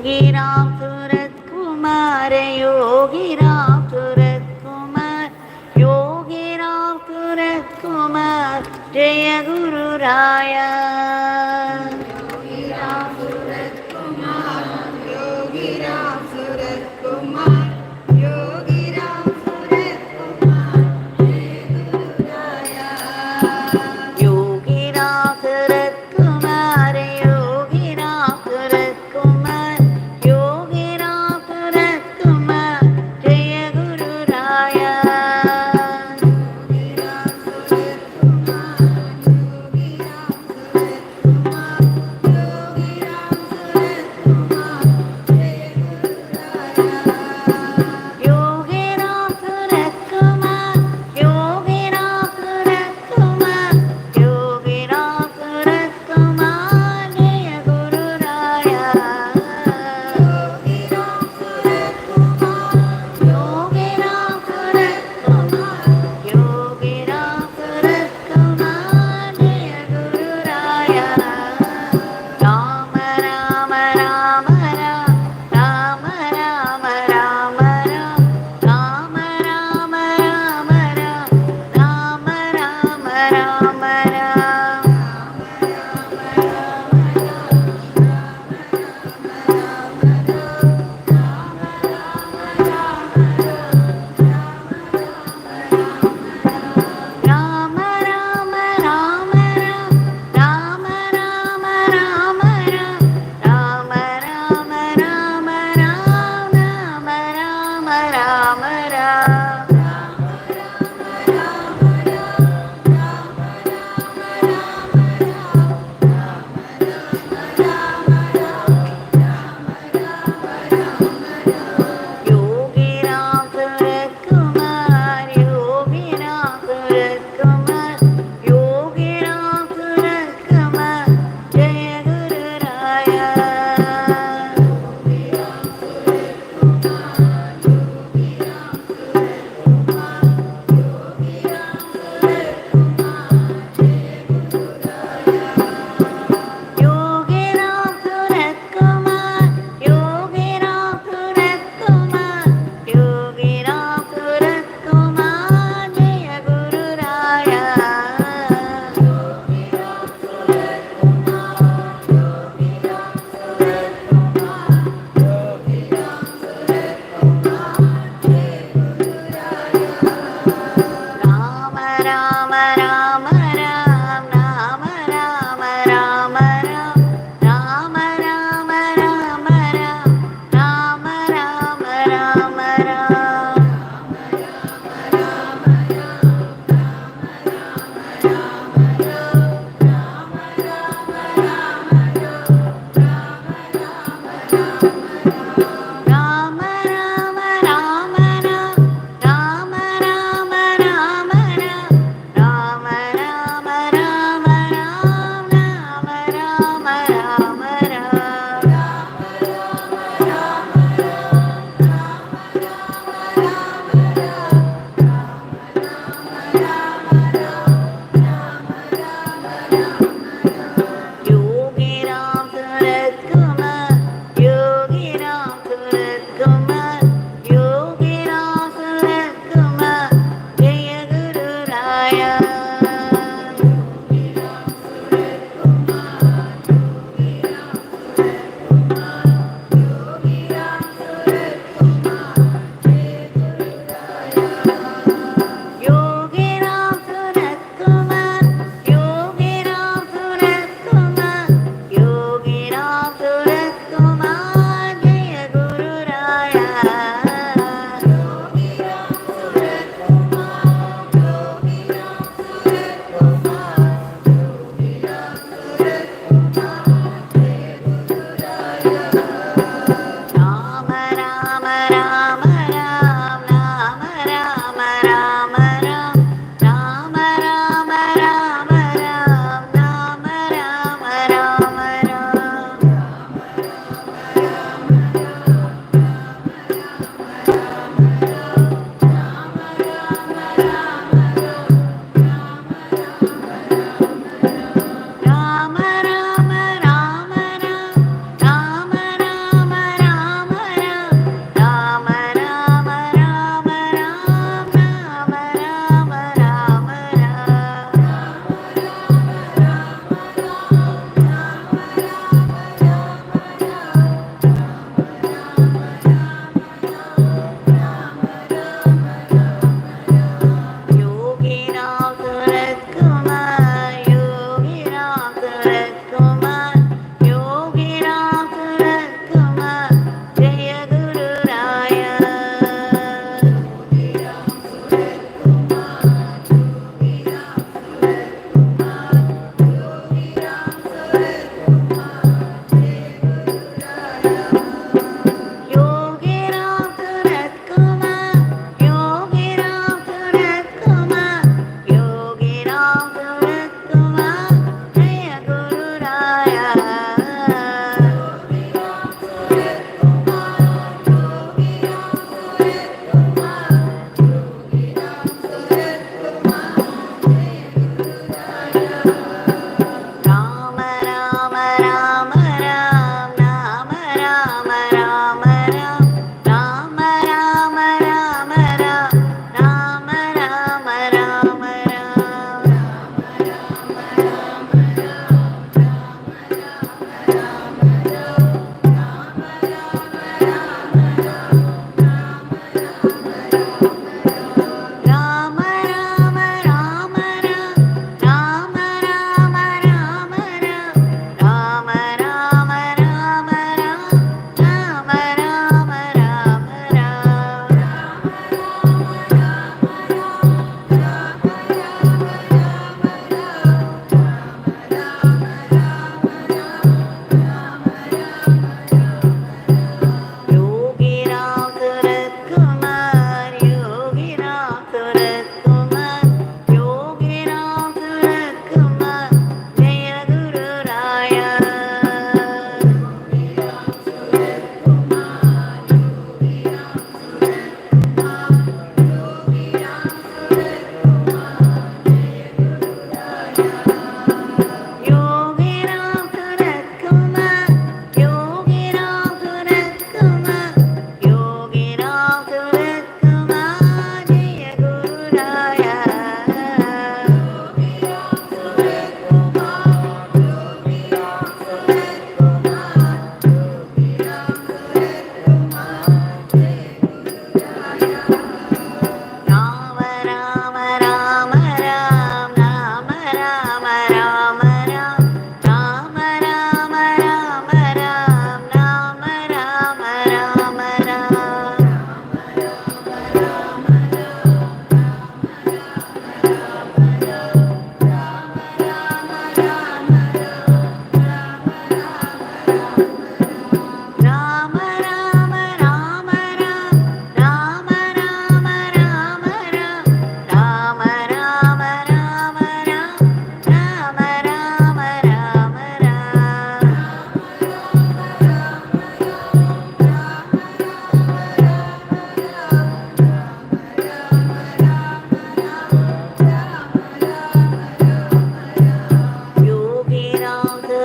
राम सूरत कुमार योगी राम सूरत कुमार योगी राम सूरत कुमार जय गुरु राया योगी राम सूरत कुमार योगी राम सूरत कुमार योगी राम सूरत कुमार जय गुरु राया योगी राम सूरत कुमार योगी राम सूरत कुमार योगी राम सूरत कुमार जय गुरु राया Yogi Ram Surat Kumar Yogi Ram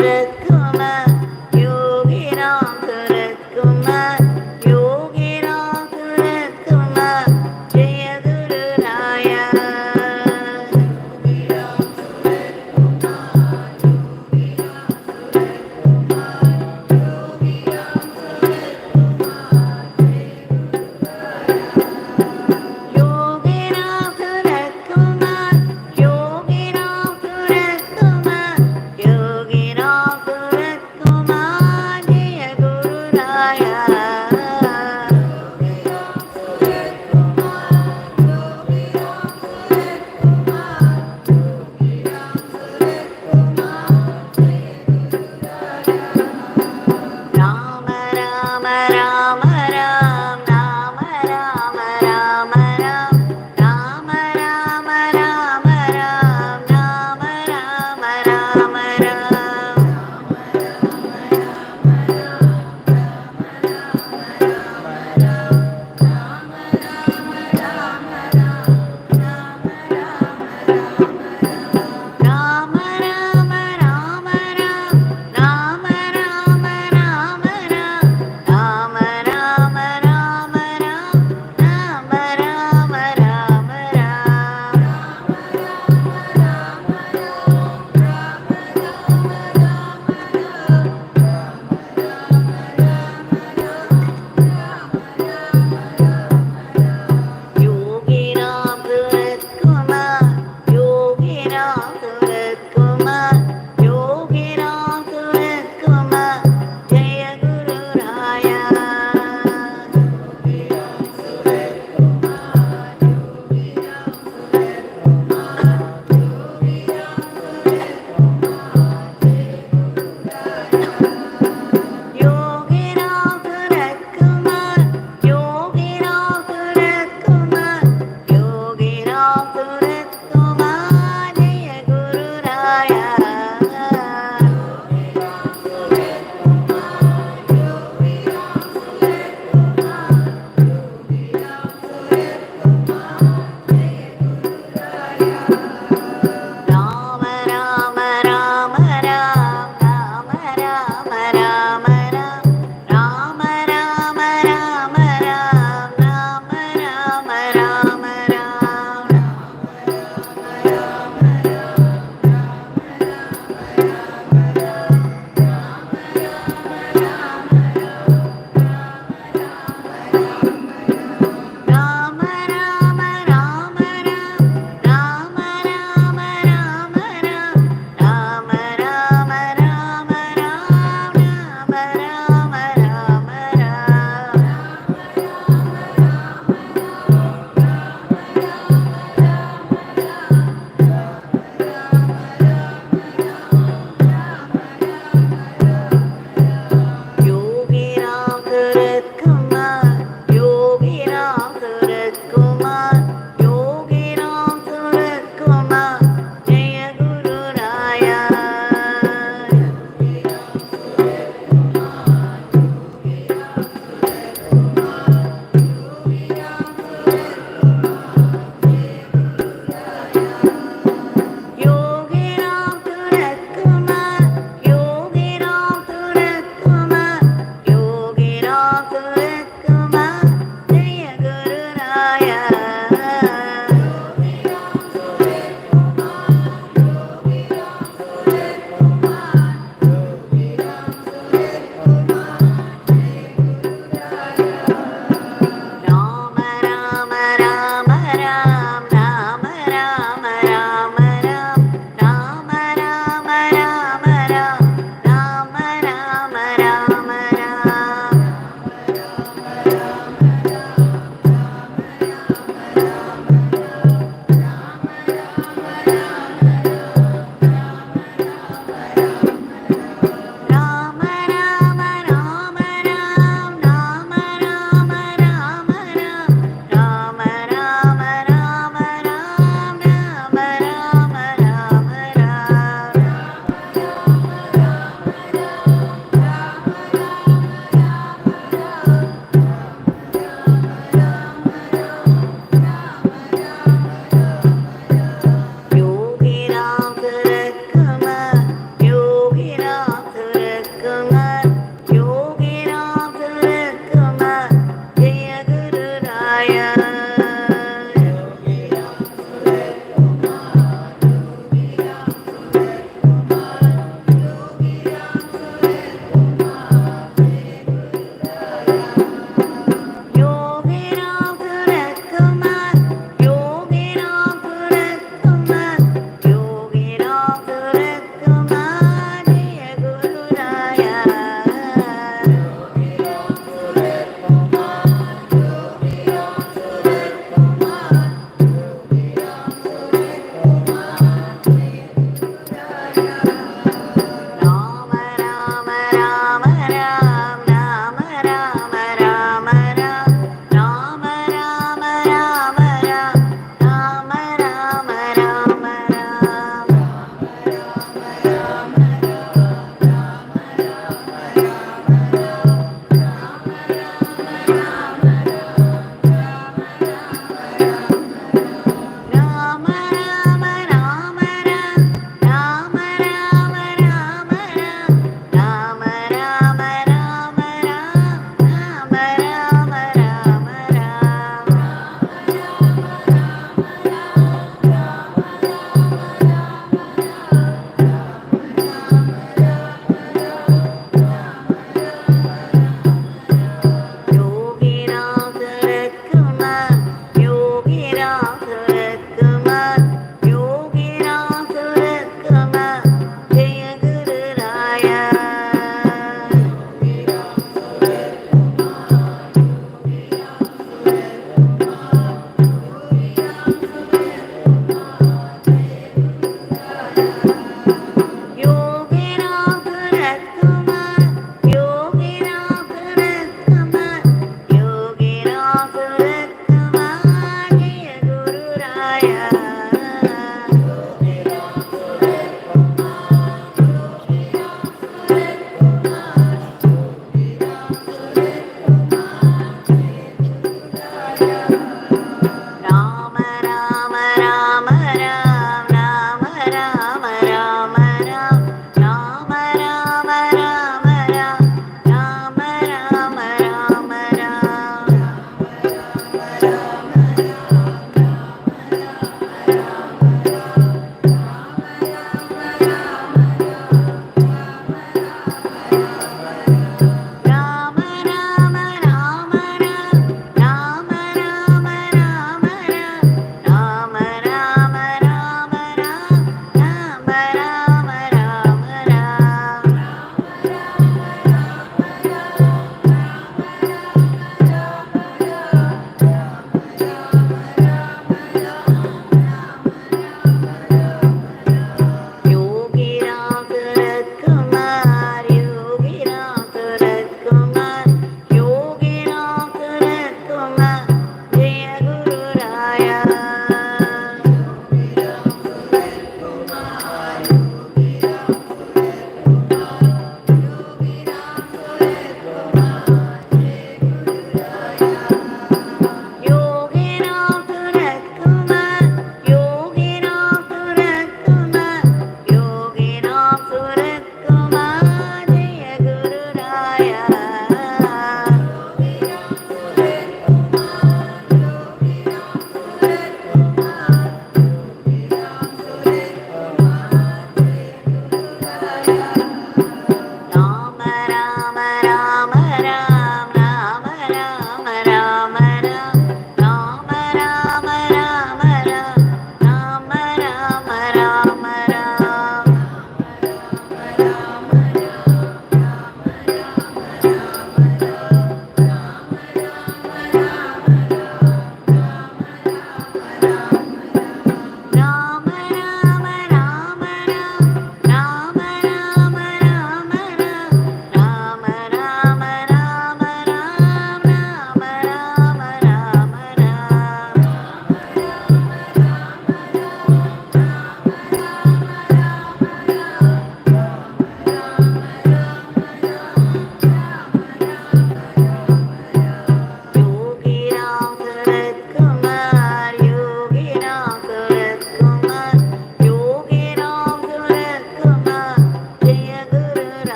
Surat Kumar, Yogi Ram Surat Kumar, Yogi Ram Surat Kumar, Jaya Guru Raya. Yogi Ram Surat Kumar, Yogi Ram Surat Kumar, Yogi Ram Surat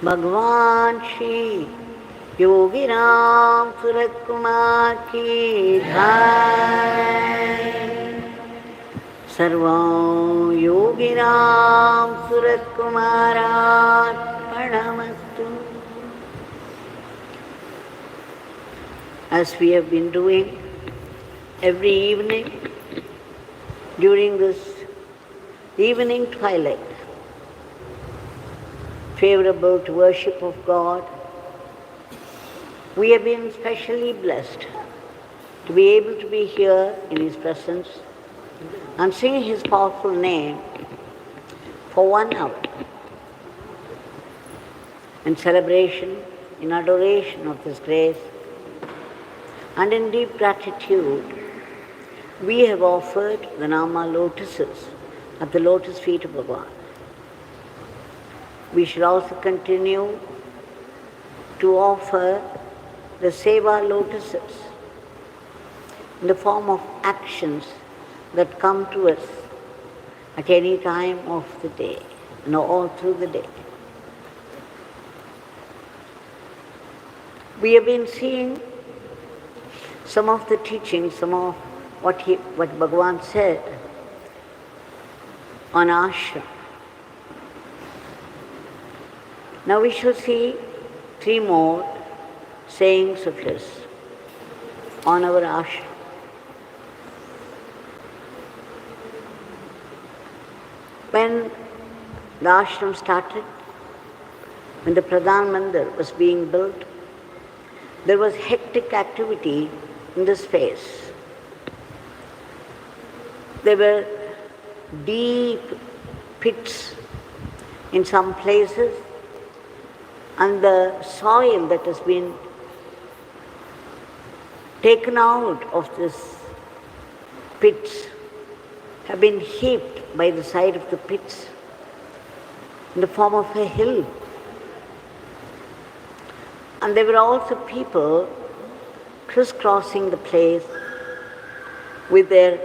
भगवान श्री योगी राम सूरत कुमार की जय। सर्वं Yogi Ram Surat कुमारार्पणमस्तु. As we have been doing every evening during this evening twilight, favorable to worship of God, we have been specially blessed to be able to be here in His presence and sing His powerful name for 1 hour in celebration, in adoration of His grace, and in deep gratitude. We have offered the Nama lotuses at the lotus feet of Bhagavan. We shall also continue to offer the Seva lotuses in the form of actions that come to us at any time of the day and all through the day. We have been seeing some of the teachings, some of what Bhagavan said on ashram. Now we shall see 3 more sayings of His on our ashram. When the ashram started, when the Pradhan Mandir was being built, there was hectic activity in the space. There were deep pits in some places, and the soil that has been taken out of this pits have been heaped by the side of the pits in the form of a hill. And there were also people crisscrossing the place with their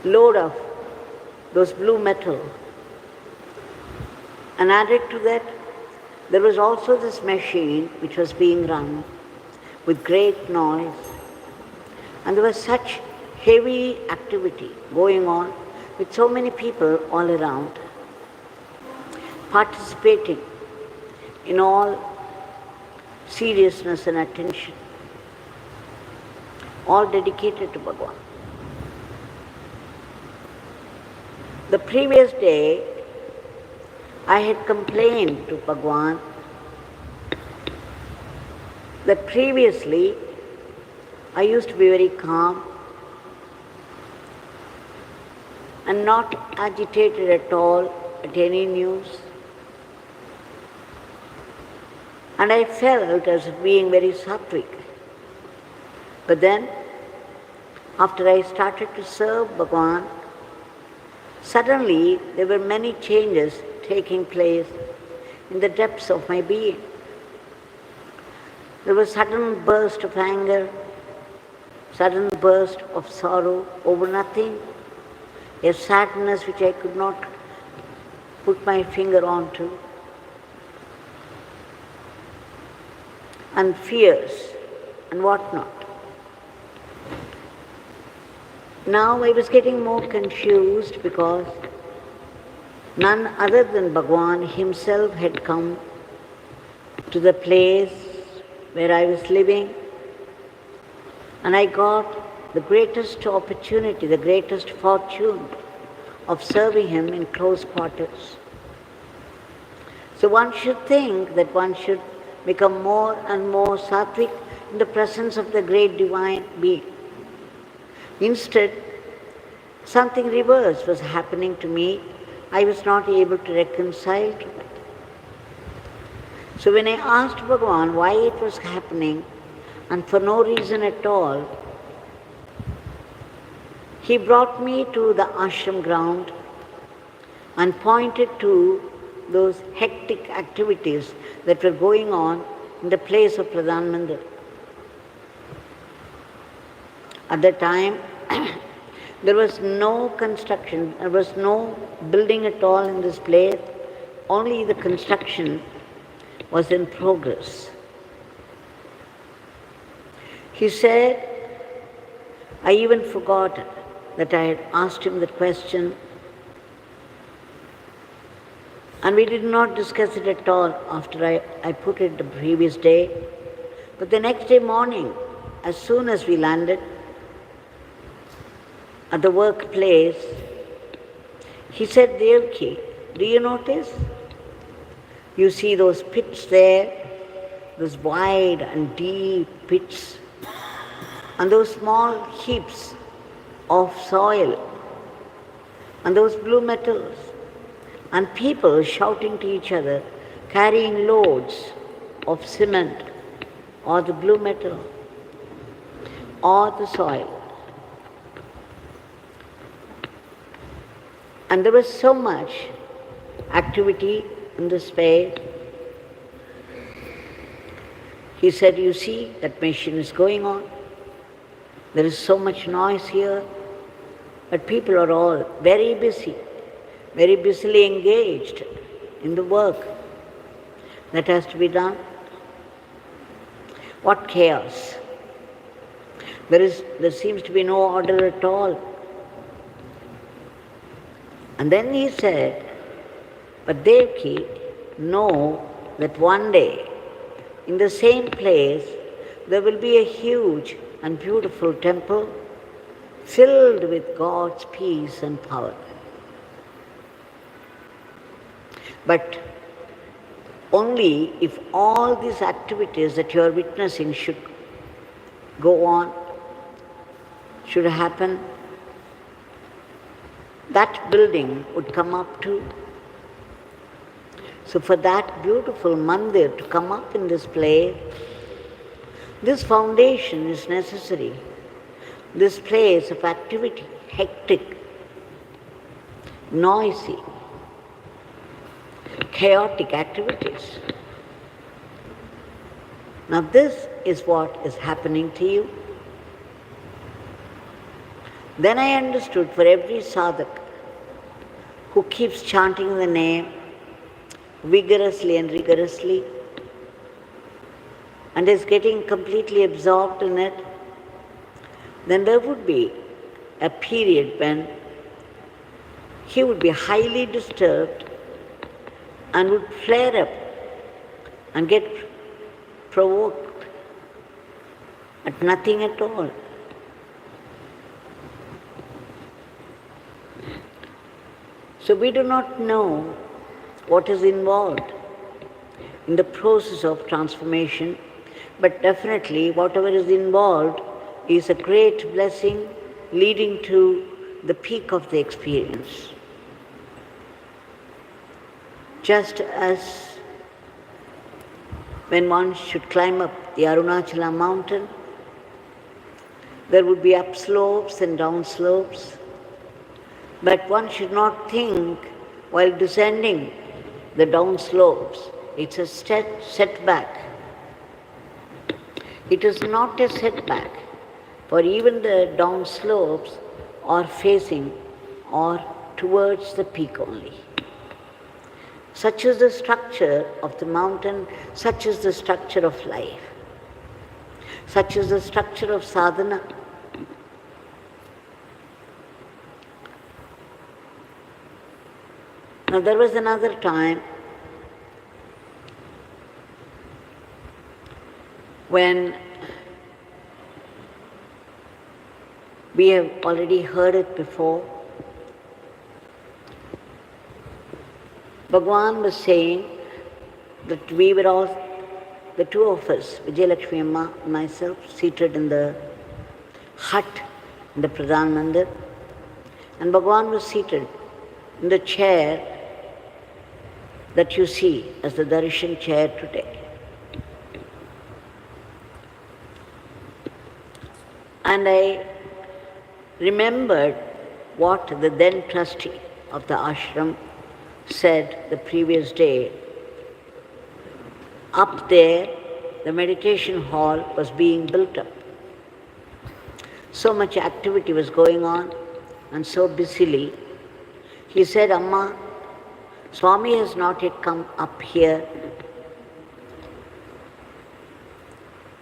load of those blue metal. And added to that, there was also this machine which was being run with great noise. And there was such heavy activity going on with so many people all around, participating in all seriousness and attention, all dedicated to Bhagavan. The previous day, I had complained to Bhagavan that previously I used to be very calm and not agitated at all at any news. And I felt as being very sattvic. But then, after I started to serve Bhagavan, suddenly there were many changes taking place in the depths of my being. There was sudden burst of anger, sudden burst of sorrow over nothing, a sadness which I could not put my finger onto, and fears and whatnot. Now I was getting more confused because none other than Bhagavan himself had come to the place where I was living, and I got the greatest opportunity, the greatest fortune of serving him in close quarters. So one should think that one should become more and more sattvic in the presence of the great divine being. Instead, something reverse was happening to me. I was not able to reconcile to it. So when I asked Bhagavan why it was happening, and for no reason at all, he brought me to the ashram ground and pointed to those hectic activities that were going on in the place of Pradhan Mandir. At that time, There was no construction, there was no building at all in this place, only the construction was in progress. He said, I even forgot that I had asked him that question, and we did not discuss it at all after I put it the previous day. But the next day morning, as soon as we landed at the workplace, he said, Devki, do you notice? You see those pits there, those wide and deep pits, and those small heaps of soil, and those blue metals, and people shouting to each other, carrying loads of cement, or the blue metal, or the soil. And there was so much activity in the space. He said, you see, that machine is going on. There is so much noise here, but people are all very busy, very busily engaged in the work that has to be done. What chaos! There seems to be no order at all. And then he said, but Devki, know that one day, in the same place, there will be a huge and beautiful temple filled with God's peace and power. But only if all these activities that you are witnessing should go on, should happen, that building would come up too. So for that beautiful mandir to come up in this place, this foundation is necessary. This place of activity, hectic, noisy, chaotic activities. Now this is what is happening to you. Then I understood, for every sadhak who keeps chanting the name vigorously and rigorously and is getting completely absorbed in it, then there would be a period when he would be highly disturbed and would flare up and get provoked at nothing at all. So we do not know what is involved in the process of transformation, but definitely whatever is involved is a great blessing leading to the peak of the experience. Just as when one should climb up the Arunachala mountain, there would be up slopes and down slopes, but one should not think while descending the down slopes, it's a setback. It is not a setback, for even the down slopes are facing or towards the peak only. Such is the structure of the mountain, such is the structure of life, such is the structure of sadhana. Now there was another time when we have already heard it before. Bhagavan was saying that we were all, the two of us, Vijayalakshmi Amma and myself, seated in the hut in the Pradhan Mandir, and Bhagavan was seated in the chair that you see as the darshan chair today. And I remembered what the then trustee of the ashram said the previous day. Up there, the meditation hall was being built up. So much activity was going on. and so busily, he said, Amma, Swami has not yet come up here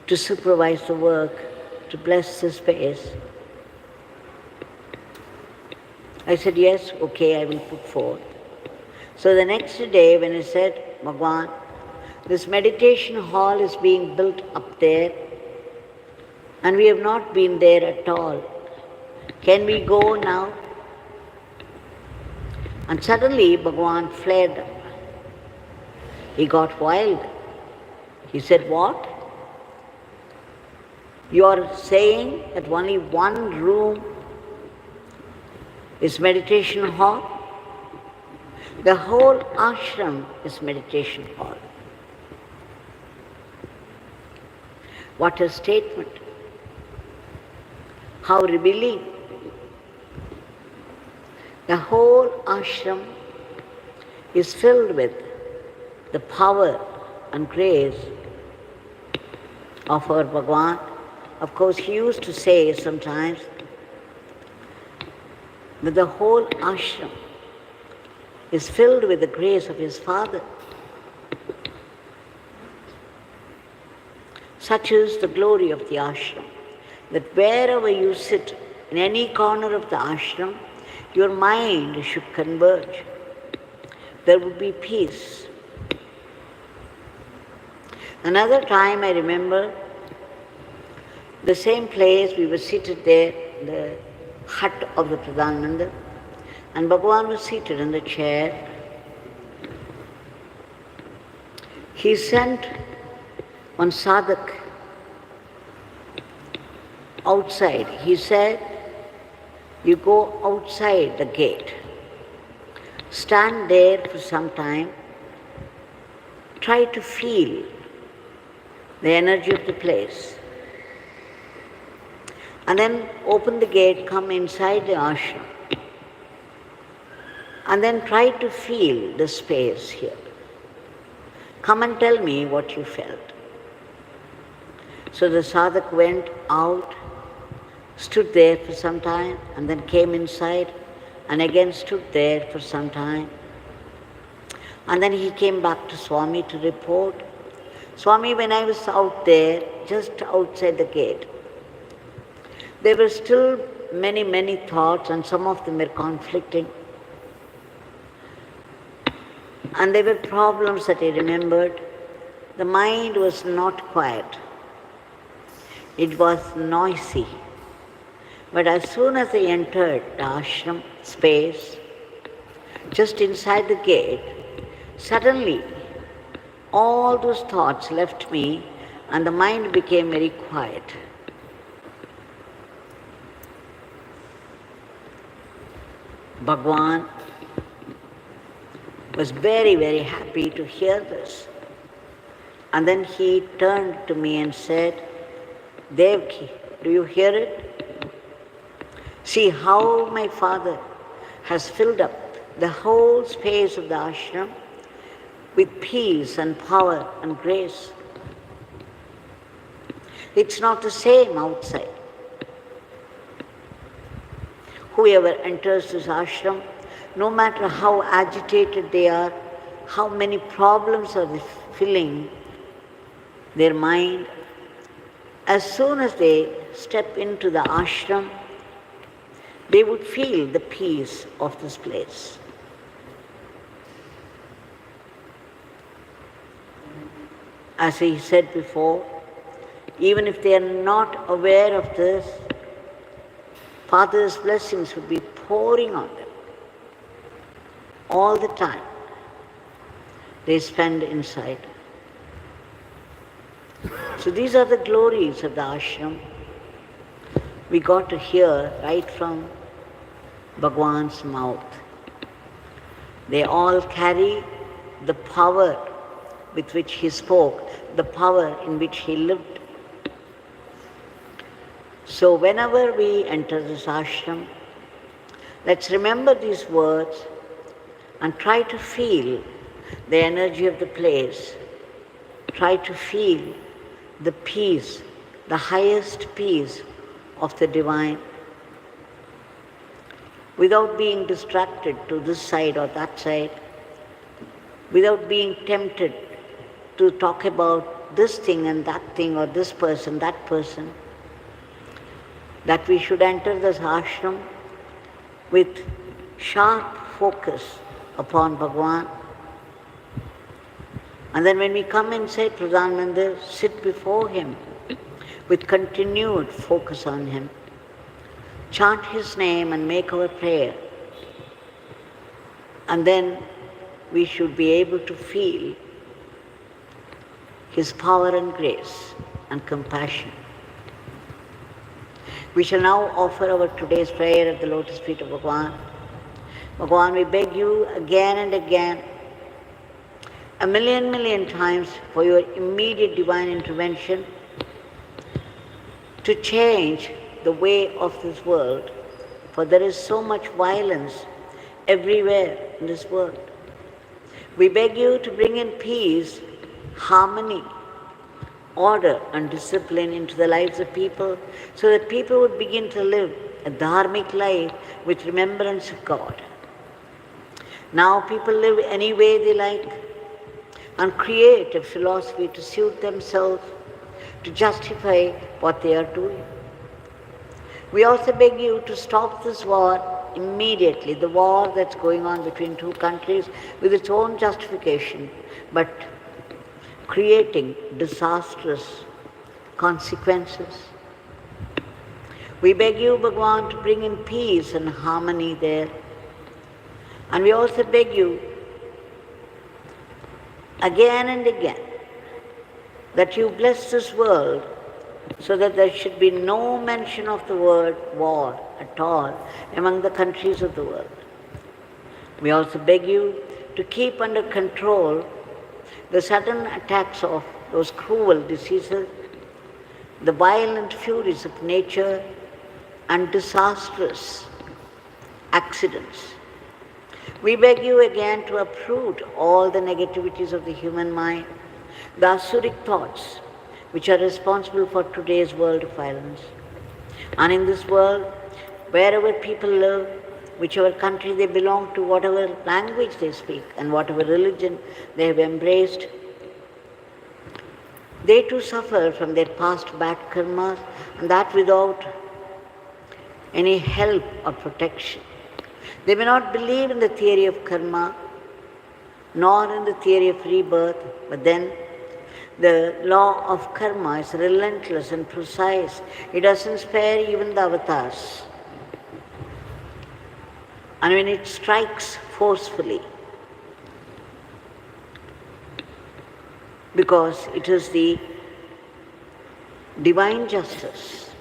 to supervise the work, to bless the space. I said, yes, okay, I will put forth. So the next day when I said, Bhagwan, this meditation hall is being built up there and we have not been there at all. Can we go now? And suddenly Bhagwan fled. He got wild. He said, what? You are saying that only one room is meditation hall? The whole ashram is meditation hall. What a statement. How revealing. The whole ashram is filled with the power and grace of our Bhagwan. Of course, he used to say sometimes that the whole ashram is filled with the grace of his father. Such is the glory of the ashram, that wherever you sit, in any corner of the ashram, your mind should converge. There would be peace. Another time I remember, the same place we were seated there, the hut of the Pradhananda, and Bhagwan was seated in the chair. He sent one sadhak outside. He said, you go outside the gate, stand there for some time, try to feel the energy of the place, and then open the gate, come inside the ashram, and then try to feel the space here. Come and tell me what you felt. So the sadhak went out, stood there for some time, and then came inside, and again stood there for some time. And then he came back to Swami to report, Swami, when I was out there, just outside the gate, there were still many, many thoughts, and some of them were conflicting. And there were problems that I remembered. The mind was not quiet. It was noisy. But as soon as I entered the ashram space, just inside the gate, suddenly all those thoughts left me and the mind became very quiet. Bhagwan was very, very happy to hear this. And then he turned to me and said, Devki, do you hear it? See how my father has filled up the whole space of the ashram with peace and power and grace. It's not the same outside. Whoever enters this ashram, no matter how agitated they are, how many problems are they filling their mind, as soon as they step into the ashram, they would feel the peace of this place. As he said before, even if they are not aware of this, Father's blessings would be pouring on them all the time they spend inside. So these are the glories of the ashram. We got to hear right from Bhagwan's mouth. They all carry the power with which he spoke, the power in which he lived. So whenever we enter this ashram, let's remember these words and try to feel the energy of the place. Try to feel the peace, the highest peace of the divine. without being distracted to this side or that side, without being tempted to talk about this thing and that thing or this person, that person, that we should enter this ashram with sharp focus upon Bhagavan. And then when we come inside Pradhan Mandir, sit before him with continued focus on him. Chant his name and make our prayer. And then we should be able to feel his power and grace and compassion. We shall now offer our today's prayer at the lotus feet of Bhagavan. Bhagavan, we beg you again and again, a million times, for your immediate divine intervention to change the way of this world, for there is so much violence everywhere in this world. We beg you to bring in peace, harmony, order and discipline into the lives of people, so that people would begin to live a dharmic life with remembrance of God. Now people live any way they like and create a philosophy to suit themselves, to justify what they are doing. We also beg you to stop this war immediately, the war that's going on between two countries with its own justification, but creating disastrous consequences. We beg you, Bhagavan, to bring in peace and harmony there. And we also beg you again and again that you bless this world so that there should be no mention of the word war at all among the countries of the world. We also beg you to keep under control the sudden attacks of those cruel diseases, the violent furies of nature, and disastrous accidents. We beg you again to uproot all the negativities of the human mind, the asuric thoughts which are responsible for today's world of violence. And in this world, wherever people live, whichever country they belong to, whatever language they speak, and whatever religion they have embraced, they too suffer from their past bad karmas, and that without any help or protection. They may not believe in the theory of karma, nor in the theory of rebirth, but then the law of karma is relentless and precise. It doesn't spare even the avatars. And when it strikes forcefully, because it is the divine justice.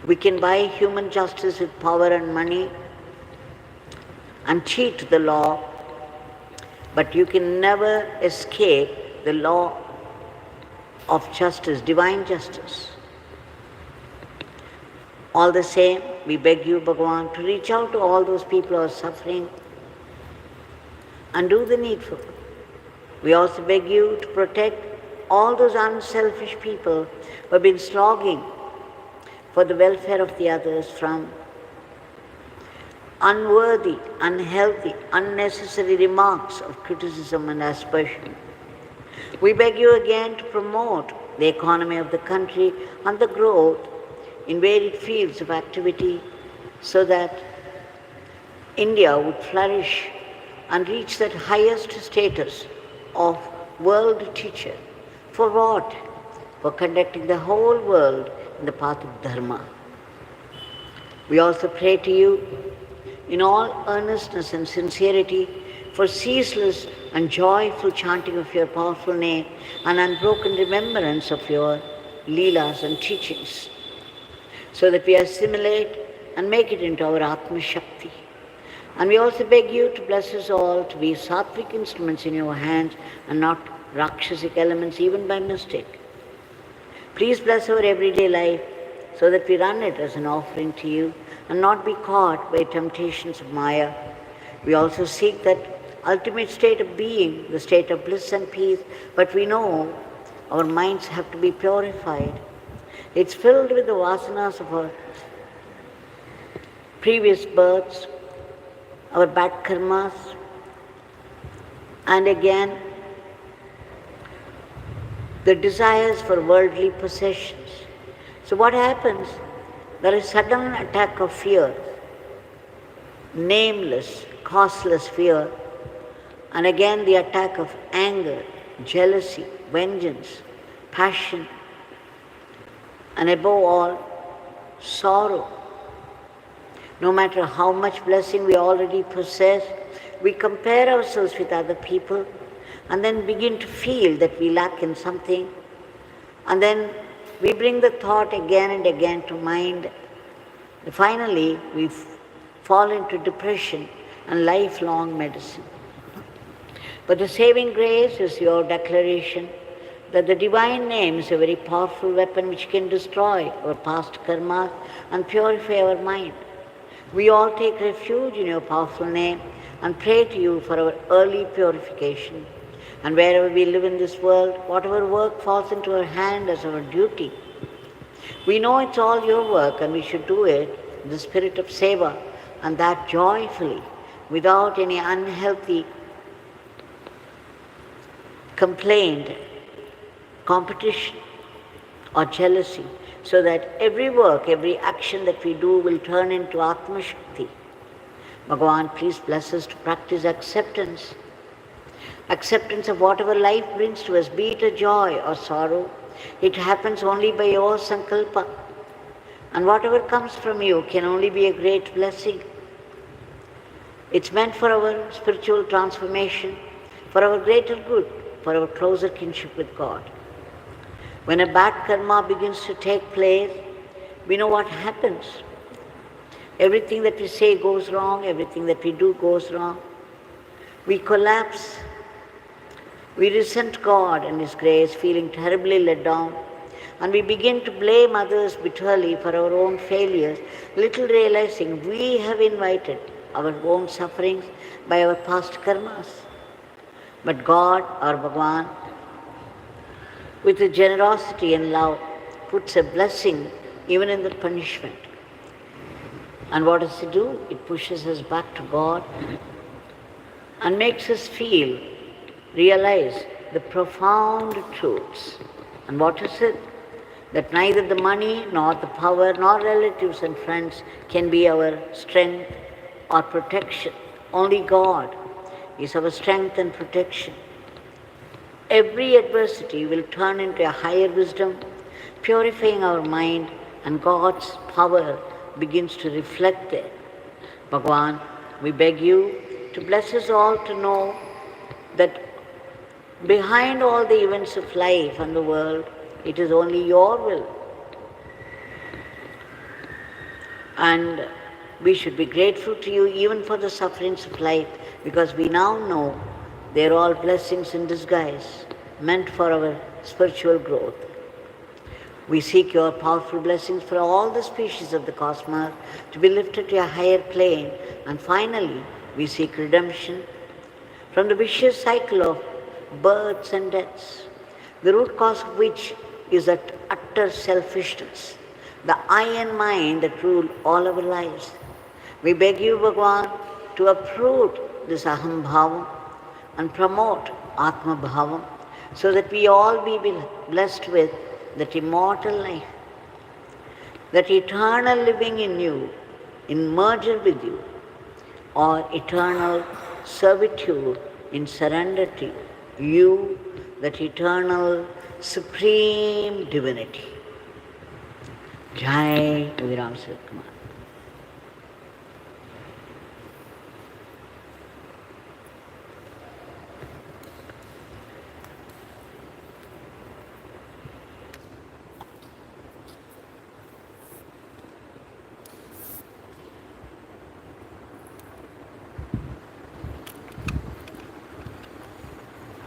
We can buy human justice with power and money and cheat the law, but you can never escape the law of justice, divine justice. All the same, we beg you, Bhagavan, to reach out to all those people who are suffering and do the needful. We also beg you to protect all those unselfish people who have been slogging for the welfare of the others from unworthy, unhealthy, unnecessary remarks of criticism and aspersion. We beg you again to promote the economy of the country and the growth in varied fields of activity so that India would flourish and reach that highest status of world teacher. For what? For conducting the whole world in the path of dharma. We also pray to you in all earnestness and sincerity for ceaseless and joyful chanting of your powerful name and unbroken remembrance of your leelas and teachings, so that we assimilate and make it into our Atma Shakti. And we also beg you to bless us all to be sattvic instruments in your hands and not rakshasic elements even by mistake. Please bless our everyday life so that we run it as an offering to you and not be caught by temptations of Maya. We also seek that ultimate state of being, the state of bliss and peace, but we know our minds have to be purified. It's filled with the vasanas of our previous births, our bad karmas, and again the desires for worldly possessions. So what happens? There is sudden attack of fear, nameless, causeless fear, and again the attack of anger, jealousy, vengeance, passion, and above all, sorrow. No matter how much blessing we already possess, we compare ourselves with other people and then begin to feel that we lack in something. And then we bring the thought again and again to mind. Finally, we fall into depression and lifelong medicine. But the saving grace is your declaration that the divine name is a very powerful weapon which can destroy our past karma and purify our mind. We all take refuge in your powerful name and pray to you for our early purification. And wherever we live in this world, whatever work falls into our hand as our duty, we know it's all your work and we should do it in the spirit of seva, and that joyfully, without any unhealthy complaint, competition or jealousy, so that every work, every action that we do will turn into Atma Shakti. Bhagavan, please bless us to practice acceptance. Acceptance of whatever life brings to us, be it a joy or sorrow. It happens only by your sankalpa. And whatever comes from you can only be a great blessing. It's meant for our spiritual transformation, for our greater good, for our closer kinship with God. When a bad karma begins to take place, we know what happens. Everything that we say goes wrong, everything that we do goes wrong. We collapse. We resent God and His grace, feeling terribly let down. And we begin to blame others bitterly for our own failures, little realizing we have invited our own sufferings by our past karmas. But God, our Bhagavan, with a generosity and love, puts a blessing even in the punishment. And what does it do? It pushes us back to God and makes us feel, realize the profound truths. And what is it? That neither the money, nor the power, nor relatives and friends can be our strength or protection. Only God is our strength and protection. Every adversity will turn into a higher wisdom, purifying our mind, and God's power begins to reflect there. Bhagavan, we beg you to bless us all to know that behind all the events of life and the world, it is only your will. And we should be grateful to you even for the sufferings of life, because we now know they are all blessings in disguise, meant for our spiritual growth. We seek your powerful blessings for all the species of the cosmos to be lifted to a higher plane. And finally, we seek redemption from the vicious cycle of births and deaths, the root cause of which is that utter selfishness, the I and mine that rule all our lives. We beg you, Bhagavan, to uproot this aham bhavam and promote atma bhavam, so that we all be blessed with that immortal life, that eternal living in you, in merger with you, or eternal servitude in surrender to you, that eternal supreme divinity. Jai Viram Kumar.